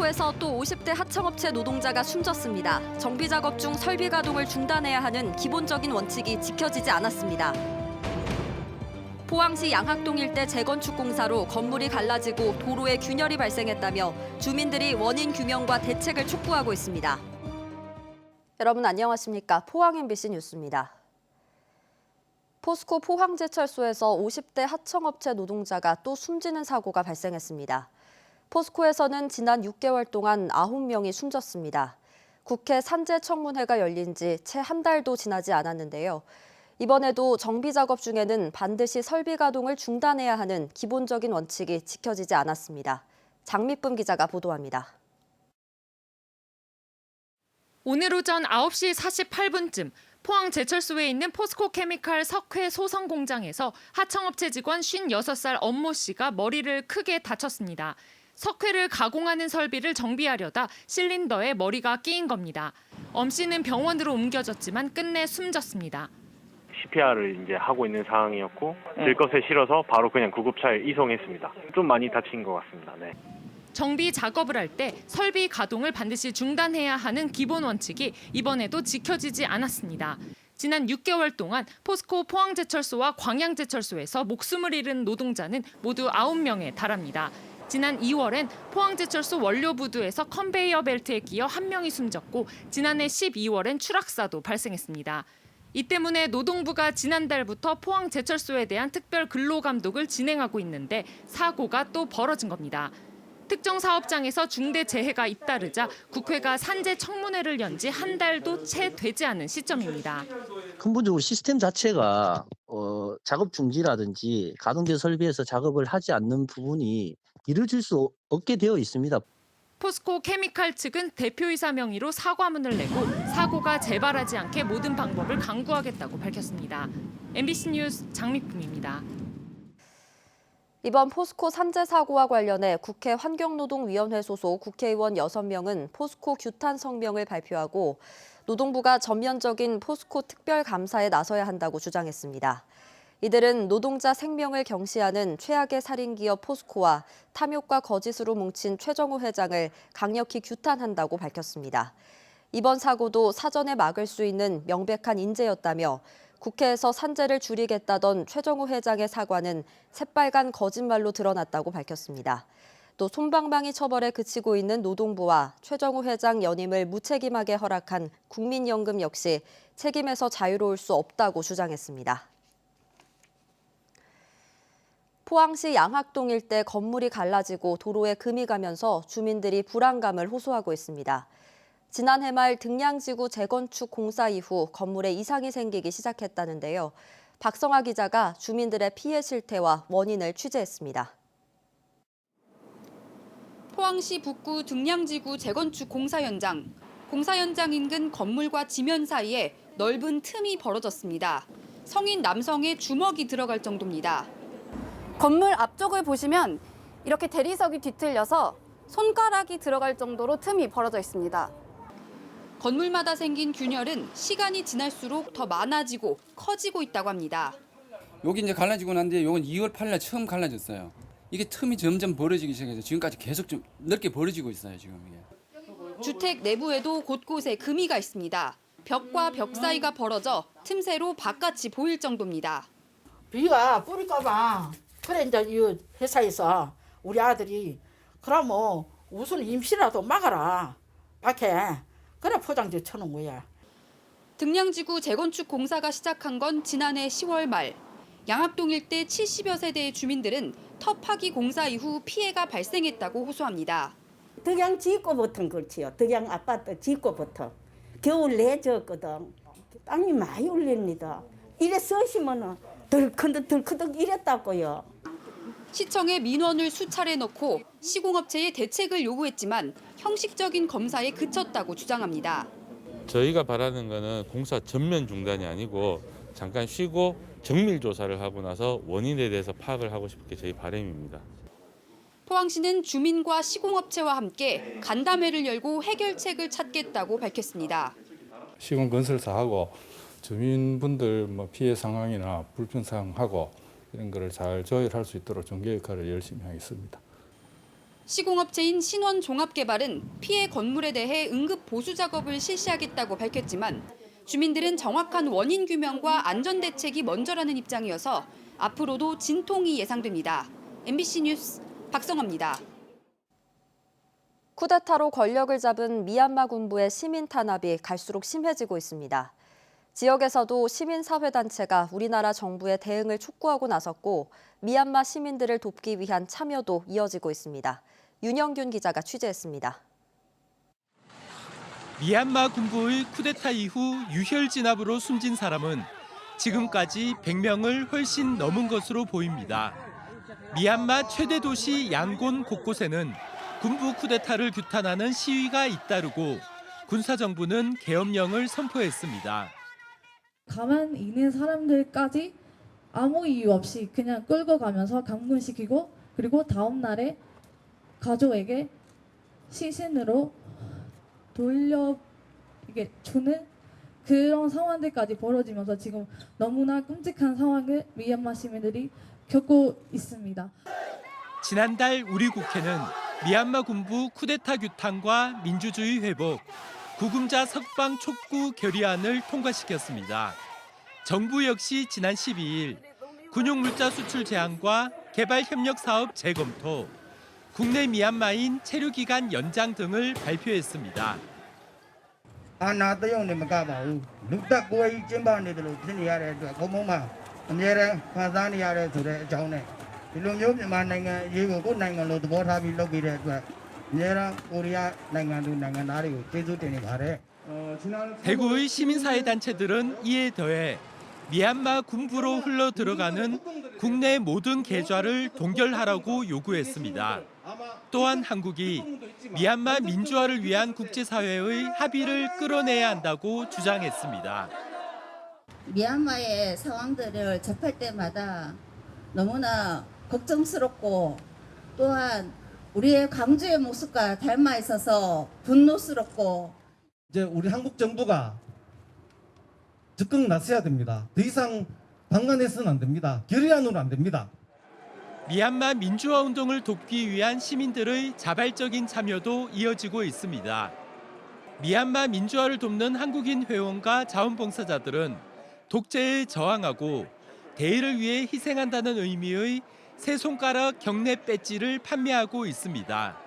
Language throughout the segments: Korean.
포스코에서 또 50대 하청업체 노동자가 숨졌습니다. 정비 작업 중 설비 가동을 중단해야 하는 기본적인 원칙이 지켜지지 않았습니다. 포항시 양학동 일대 재건축 공사로 건물이 갈라지고 도로에 균열이 발생했다며 주민들이 원인 규명과 대책을 촉구하고 있습니다. 여러분 안녕하십니까? 포항 MBC 뉴스입니다. 포스코 포항제철소에서 50대 하청업체 노동자가 또 숨지는 사고가 발생했습니다. 포스코에서는 지난 6개월 동안 9명이 숨졌습니다. 국회 산재청문회가 열린 지 채 한 달도 지나지 않았는데요. 이번에도 정비 작업 중에는 반드시 설비 가동을 중단해야 하는 기본적인 원칙이 지켜지지 않았습니다. 장미쁨 기자가 보도합니다. 오늘 오전 9시 48분쯤 포항제철소에 있는 포스코 케미칼 석회 소성 공장에서 하청업체 직원 56살 엄모 씨가 머리를 크게 다쳤습니다. 석회를 가공하는 설비를 정비하려다 실린더에 머리가 끼인 겁니다. 엄 씨는 병원으로 옮겨졌지만 끝내 숨졌습니다. CPR을 이제 하고 있는 상황이었고 들것에 실어서 바로 그냥 구급차에 이송했습니다. 좀 많이 다친 것 같습니다. 네. 정비 작업을 할 때 설비 가동을 반드시 중단해야 하는 기본 원칙이 이번에도 지켜지지 않았습니다. 지난 6개월 동안 포스코 포항제철소와 광양제철소에서 목숨을 잃은 노동자는 모두 9명에 달합니다. 지난 2월엔 포항제철소 원료부두에서 컨베이어 벨트에 끼어 1명이 숨졌고 지난해 12월엔 추락사도 발생했습니다. 이 때문에 노동부가 지난달부터 포항제철소에 대한 특별 근로감독을 진행하고 있는데 사고가 또 벌어진 겁니다. 특정 사업장에서 중대 재해가 잇따르자 국회가 산재 청문회를 연 지 한 달도 채 되지 않은 시점입니다. 근본적으로 시스템 자체가 작업 중지라든지 가동된 설비에서 작업을 하지 않는 부분이 이루어질 수 없게 되어 있습니다. 포스코 케미칼 측은 대표이사 명의로 사과문을 내고 사고가 재발하지 않게 모든 방법을 강구하겠다고 밝혔습니다. MBC 뉴스 장미쁨입니다. 이번 포스코 산재 사고와 관련해 국회 환경노동위원회 소속 국회의원 6명은 포스코 규탄 성명을 발표하고 노동부가 전면적인 포스코 특별감사에 나서야 한다고 주장했습니다. 이들은 노동자 생명을 경시하는 최악의 살인기업 포스코와 탐욕과 거짓으로 뭉친 최정우 회장을 강력히 규탄한다고 밝혔습니다. 이번 사고도 사전에 막을 수 있는 명백한 인재였다며 국회에서 산재를 줄이겠다던 최정우 회장의 사과는 새빨간 거짓말로 드러났다고 밝혔습니다. 또 솜방망이 처벌에 그치고 있는 노동부와 최정우 회장 연임을 무책임하게 허락한 국민연금 역시 책임에서 자유로울 수 없다고 주장했습니다. 포항시 양학동 일대 건물이 갈라지고 도로에 금이 가면서 주민들이 불안감을 호소하고 있습니다. 지난해 말 등량지구 재건축 공사 이후 건물에 이상이 생기기 시작했다는데요. 박성아 기자가 주민들의 피해 실태와 원인을 취재했습니다. 포항시 북구 등량지구 재건축 공사 현장. 공사 현장 인근 건물과 지면 사이에 넓은 틈이 벌어졌습니다. 성인 남성의 주먹이 들어갈 정도입니다. 건물 앞쪽을 보시면 이렇게 대리석이 뒤틀려서 손가락이 들어갈 정도로 틈이 벌어져 있습니다. 건물마다 생긴 균열은 시간이 지날수록 더 많아지고 커지고 있다고 합니다. 여기 이제 갈라지고 난데 이건 2월 8일 처음 갈라졌어요. 이게 틈이 점점 벌어지기 시작해서 지금까지 계속 좀 넓게 벌어지고 있어요, 지금 이게. 주택 내부에도 곳곳에 금이가 있습니다. 벽과 벽 사이가 벌어져 틈새로 바깥이 보일 정도입니다. 비가 뿌릴까봐 그래 이제 이 회사에서 우리 아들이 그러면 우선 임시라도 막아라 밖에 그래 포장지 쳐놓은 거야. 등량지구 재건축 공사가 시작한 건 지난해 10월 말. 양학동 일대 70여 세대의 주민들은 터 파기 공사 이후 피해가 발생했다고 호소합니다. 덕양 짓고부터 그렇지요. 덕양 아파트 짓고부터 겨울 내졌거든. 땅이 많이 울립니다. 이래 쓰시면은 덜커덕 이랬다고요. 시청에 민원을 수차례 넣고 시공업체에 대책을 요구했지만 형식적인 검사에 그쳤다고 주장합니다. 저희가 바라는 거는 공사 전면 중단이 아니고 잠깐 쉬고 정밀 조사를 하고 나서 원인에 대해서 파악을 하고 싶은 게 저희 바람입니다. 포항시는 주민과 시공업체와 함께 간담회를 열고 해결책을 찾겠다고 밝혔습니다. 시공 건설사하고 주민분들 피해 상황이나 불편 상황하고 이런 거를 잘 조율할 수 있도록 중개 역할을 열심히 하겠습니다. 시공업체인 신원종합개발은 피해 건물에 대해 응급 보수 작업을 실시하겠다고 밝혔지만 주민들은 정확한 원인 규명과 안전 대책이 먼저라는 입장이어서 앞으로도 진통이 예상됩니다. MBC 뉴스 박성화입니다. 쿠데타로 권력을 잡은 미얀마 군부의 시민 탄압이 갈수록 심해지고 있습니다. 지역에서도 시민사회단체가 우리나라 정부의 대응을 촉구하고 나섰고 미얀마 시민들을 돕기 위한 참여도 이어지고 있습니다. 윤영균 기자가 취재했습니다. 미얀마 군부의 쿠데타 이후 유혈 진압으로 숨진 사람은 지금까지 100명을 훨씬 넘은 것으로 보입니다. 미얀마 최대 도시 양곤 곳곳에는 군부 쿠데타를 규탄하는 시위가 잇따르고 군사정부는 계엄령을 선포했습니다. 가만히 있는 사람들까지 아무 이유 없이 그냥 끌고 가면서 감금시키고 그리고 다음 날에 가족에게 시신으로 주는 그런 상황들까지 벌어지면서 지금 너무나 끔찍한 상황을 미얀마 시민들이 겪고 있습니다. 지난달 우리 국회는 미얀마 군부 쿠데타 규탄과 민주주의 회복, 구금자 석방 촉구 결의안을 통과시켰습니다. 정부 역시 지난 12일 군용물자 수출 제한과 개발 협력 사업 재검토, 국내 미얀마인 체류 기간 연장 등을 발표했습니다. 대구의 시민사회단체들은 이에 더해 미얀마 군부로 흘러 들어가는 국내 모든 계좌를 동결하라고 요구했습니다. 또한 한국이 미얀마 민주화를 위한 국제사회의 합의를 끌어내야 한다고 주장했습니다. 미얀마의 상황들을 접할 때마다 너무나 걱정스럽고 또한 우리의 광주의 모습과 닮아 있어서 분노스럽고 이제 우리 한국 정부가 적극 나서야 됩니다. 더 이상 방관해서는 안 됩니다. 결의안으로 안 됩니다. 미얀마 민주화 운동을 돕기 위한 시민들의 자발적인 참여도 이어지고 있습니다. 미얀마 민주화를 돕는 한국인 회원과 자원봉사자들은 독재에 저항하고 대의를 위해 희생한다는 의미의 세 손가락 경례 배지를 판매하고 있습니다.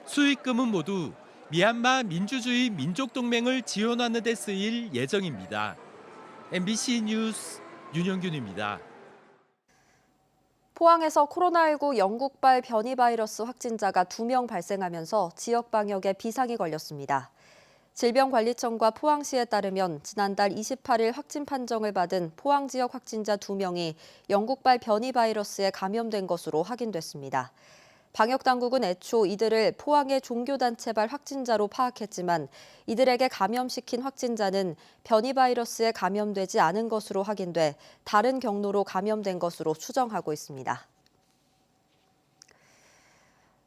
수익금은 모두 미얀마 민주주의 민족동맹을 지원하는 데 쓰일 예정입니다. MBC 뉴스 윤영균입니다. 포항에서 코로나19 영국발 변이 바이러스 확진자가 2명 발생하면서 지역 방역에 비상이 걸렸습니다. 질병관리청과 포항시에 따르면 지난달 28일 확진 판정을 받은 포항 지역 확진자 2명이 영국발 변이 바이러스에 감염된 것으로 확인됐습니다. 방역당국은 애초 이들을 포항의 종교단체발 확진자로 파악했지만 이들에게 감염시킨 확진자는 변이 바이러스에 감염되지 않은 것으로 확인돼 다른 경로로 감염된 것으로 추정하고 있습니다.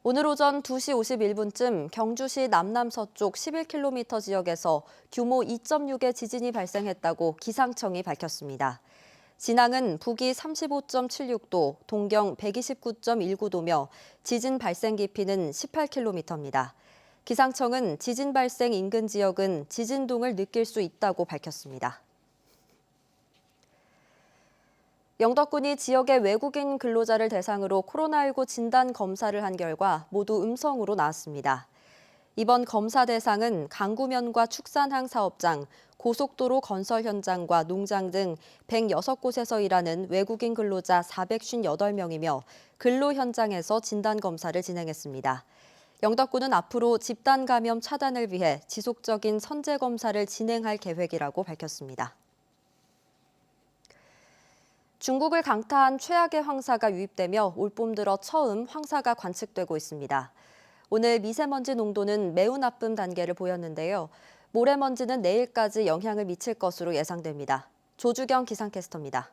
오늘 오전 2시 51분쯤 경주시 남남서쪽 11km 지역에서 규모 2.6의 지진이 발생했다고 기상청이 밝혔습니다. 진앙은 북위 35.76도, 동경 129.19도며 지진 발생 깊이는 18km입니다. 기상청은 지진 발생 인근 지역은 지진동을 느낄 수 있다고 밝혔습니다. 영덕군이 지역의 외국인 근로자를 대상으로 코로나19 진단 검사를 한 결과 모두 음성으로 나왔습니다. 이번 검사 대상은 강구면과 축산항 사업장, 고속도로 건설 현장과 농장 등 106곳에서 일하는 외국인 근로자 458명이며 근로 현장에서 진단 검사를 진행했습니다. 영덕군은 앞으로 집단 감염 차단을 위해 지속적인 선제 검사를 진행할 계획이라고 밝혔습니다. 중국을 강타한 최악의 황사가 유입되며 올봄 들어 처음 황사가 관측되고 있습니다. 오늘 미세먼지 농도는 매우 나쁨 단계를 보였는데요. 모래먼지는 내일까지 영향을 미칠 것으로 예상됩니다. 조주경 기상캐스터입니다.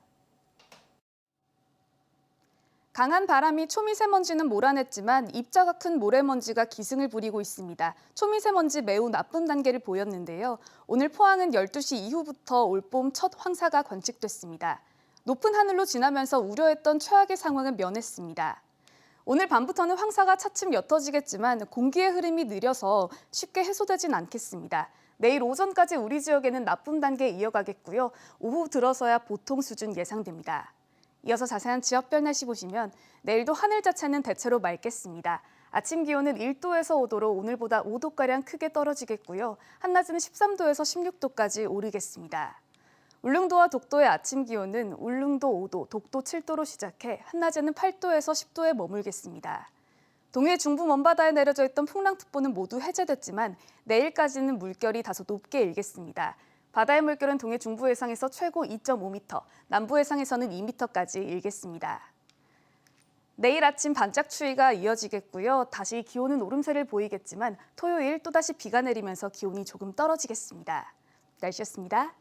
강한 바람이 초미세먼지는 몰아냈지만 입자가 큰 모래먼지가 기승을 부리고 있습니다. 초미세먼지 매우 나쁨 단계를 보였는데요. 오늘 포항은 12시 이후부터 올봄 첫 황사가 관측됐습니다. 높은 하늘로 지나면서 우려했던 최악의 상황은 면했습니다. 오늘 밤부터는 황사가 차츰 옅어지겠지만 공기의 흐름이 느려서 쉽게 해소되진 않겠습니다. 내일 오전까지 우리 지역에는 나쁨 단계 이어가겠고요. 오후 들어서야 보통 수준 예상됩니다. 이어서 자세한 지역별 날씨 보시면 내일도 하늘 자체는 대체로 맑겠습니다. 아침 기온은 1도에서 5도로 오늘보다 5도가량 크게 떨어지겠고요. 한낮에는 13도에서 16도까지 오르겠습니다. 울릉도와 독도의 아침 기온은 울릉도 5도, 독도 7도로 시작해 한낮에는 8도에서 10도에 머물겠습니다. 동해 중부 먼바다에 내려져 있던 풍랑특보는 모두 해제됐지만 내일까지는 물결이 다소 높게 일겠습니다. 바다의 물결은 동해 중부 해상에서 최고 2.5m, 남부 해상에서는 2m까지 일겠습니다. 내일 아침 반짝 추위가 이어지겠고요. 다시 기온은 오름세를 보이겠지만 토요일 또다시 비가 내리면서 기온이 조금 떨어지겠습니다. 날씨였습니다.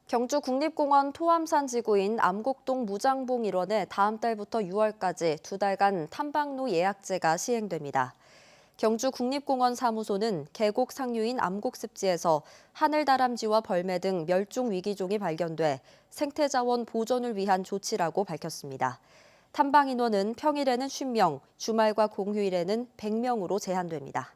경주 국립공원 토암산 지구인 암곡동 무장봉 일원에 다음 달부터 6월까지 2달간 탐방로 예약제가 시행됩니다. 경주 국립공원 사무소는 계곡 상류인 암곡습지에서 하늘다람쥐와 벌매 등 멸종 위기종이 발견돼 생태자원 보존을 위한 조치라고 밝혔습니다. 탐방 인원은 평일에는 50명, 주말과 공휴일에는 100명으로 제한됩니다.